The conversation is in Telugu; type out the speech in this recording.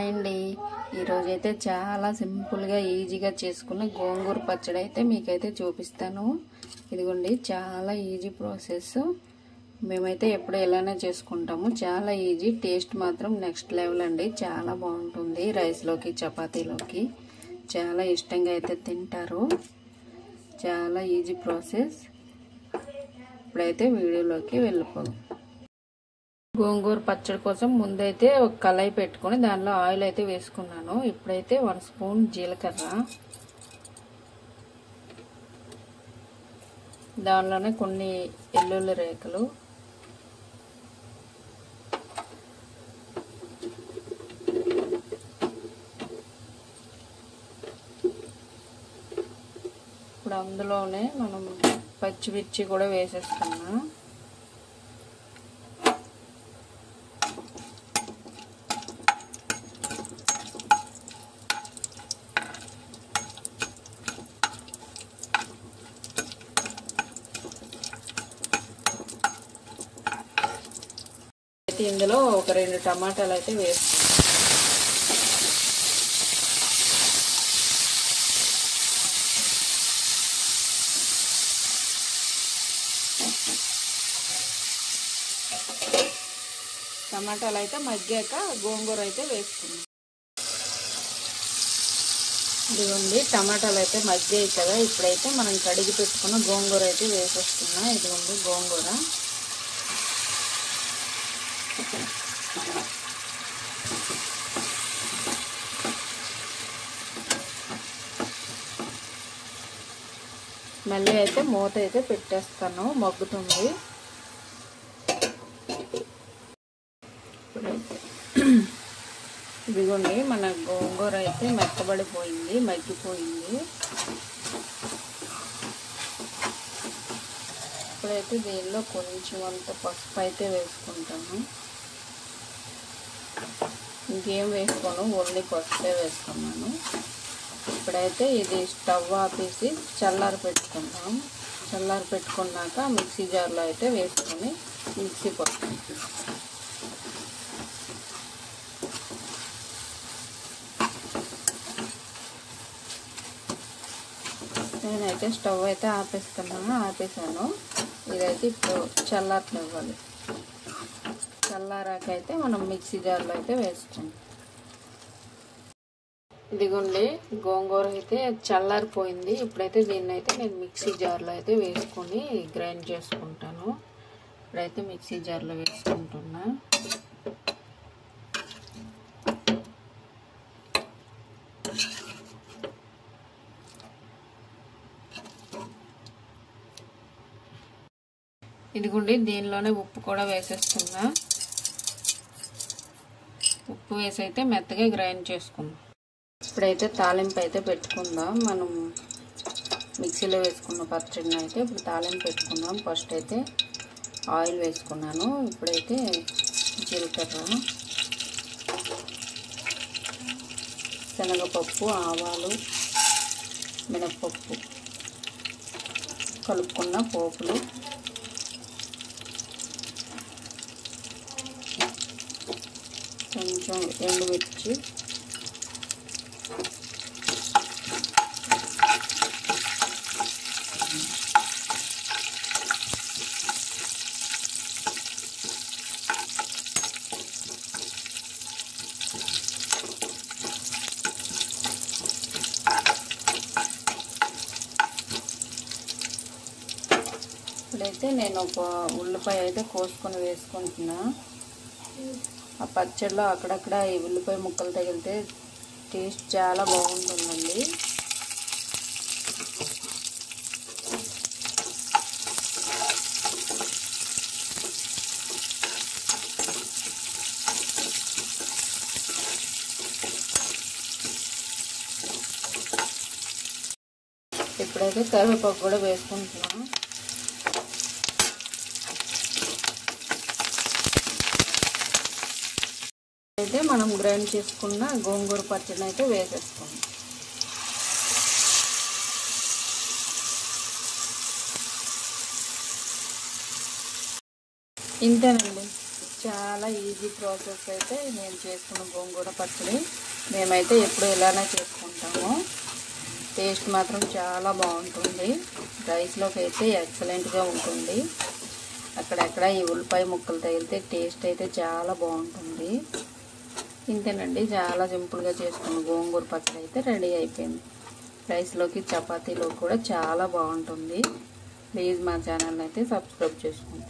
హాయ్ అండి. ఈరోజైతే చాలా సింపుల్గా ఈజీగా చేసుకున్న గోంగూర పచ్చడి అయితే మీకైతే చూపిస్తాను. ఇదిగోండి, చాలా ఈజీ ప్రాసెస్. మేమైతే ఎప్పుడు ఇలానే చేసుకుంటాము. చాలా ఈజీ, టేస్ట్ మాత్రం నెక్స్ట్ లెవెల్ అండి. చాలా బాగుంటుంది. రైస్లోకి చపాతీలోకి చాలా ఇష్టంగా అయితే తింటారు. చాలా ఈజీ ప్రాసెస్. ఇప్పుడైతే వీడియోలోకి వెళ్ళిపోదాం. గోంగూర పచ్చడి కోసం ముందైతే ఒక కళాయి పెట్టుకొని దానిలో ఆయిల్ అయితే వేసుకున్నాను. ఇప్పుడైతే 1 స్పూన్ జీలకర్ర, దానిలోనే కొన్ని వెల్లుల్లి రేఖలు, ఇప్పుడు అందులోనే మనం పచ్చిమిర్చి కూడా వేసేసుకున్నాం. ఇందులో ఒక 2 టమాటాలు అయితే వేసుకున్నాం. టమాటాలు అయితే మగ్గాక గోంగూర అయితే వేసుకున్నాం. ఇదిగోండి, టమాటాలు అయితే మగ్గాయి కదా. ఇప్పుడైతే మనం కడిగి పెట్టుకున్న గోంగూర అయితే వేసేస్తున్నాం. ఇదిగోండి గోంగూర. మళ్ళీ అయితే మూత అయితే పెట్టేస్తాను, మగ్గుతుంది. ఇదిగోండి, మన గోంగూర అయితే మెత్తబడిపోయింది, మగ్గిపోయింది. ఇప్పుడైతే దీనిలో కొంచెం అంత పసుపు అయితే వేసుకుంటాను. ఇంకేం వేసుకోను, ఓన్లీ పసుపే వేసుకున్నాను. ఇప్పుడైతే ఇది స్టవ్ ఆపేసి చల్లారి పెట్టుకుందాం. చల్లారి పెట్టుకున్నాక మిక్సీ జార్లో అయితే వేసుకొని మిక్సీ పట్టుకుంటాం. నేనైతే స్టవ్ అయితే ఆపేసాను. ఇదైతే ఇప్పుడు చల్లారనివ్వాలి. చల్లారాక అయితే మనం మిక్సీ జార్లో అయితే వేసుకుంటాం. ఇదిగోండి, గోంగూర అయితే చల్లారిపోయింది. ఇప్పుడైతే దీన్ని అయితే నేను మిక్సీ జార్లో అయితే వేసుకొని గ్రైండ్ చేసుకుంటాను. ఇప్పుడైతే మిక్సీ జార్లో వేసుకుంటున్నా. ఇదిగోండి, దీనిలోనే ఉప్పు కూడా వేసేస్తున్నా. ఉప్పు వేసి అయితే మెత్తగా గ్రైండ్ చేసుకుందాం. ఇప్పుడైతే తాలింపు అయితే పెట్టుకుందాం. మనం మిక్సీలో వేసుకున్న పచ్చడిని అయితే ఇప్పుడు తాలింపు పెట్టుకుందాం. ఫస్ట్ అయితే ఆయిల్ వేసుకున్నాను. ఇప్పుడైతే జీలకర్ర, శనగపప్పు, ఆవాలు, మినప్పప్పు, కలుపుకున్న పోపులు, కొంచెం ఎండుమిర్చి, ఇప్పుడైతే నేను ఒక ఉల్లిపాయ అయితే కోసుకొని వేసుకుంటున్నా. ఆ పచ్చడిలో అక్కడక్కడ ఈ ఉల్లిపాయ ముక్కలు తగిలితే టేస్ట్ చాలా బాగుంటుందండి. ఇప్పుడైతే కరివేపాకు కూడా వేసుకుంటున్నాం. అయితే మనం గ్రైండ్ చేసుకున్న గోంగూర పచ్చడిని అయితే వేసేసుకుందాం. ఇంతేనండి. చాలా ఈజీ ప్రాసెస్ అయితే నేను చేసుకున్న గోంగూర పచ్చడి. మేమైతే ఎప్పుడు ఇలానే చేసుకుంటాము. టేస్ట్ మాత్రం చాలా బాగుంటుంది. రైస్లోకి అయితే ఎక్సలెంట్గా ఉంటుంది. అక్కడక్కడ ఈ ఉల్లిపాయ ముక్కలు తగిలితే టేస్ట్ అయితే చాలా బాగుంటుంది. ఇంతేనండి, చాలా సింపుల్గా చేసుకున్న గోంగూర పచ్చడి అయితే రెడీ అయిపోయింది. రైస్లోకి చపాతీలో కూడా చాలా బాగుంటుంది. ప్లీజ్ మా ఛానల్ అయితే సబ్స్క్రైబ్ చేసుకోండి.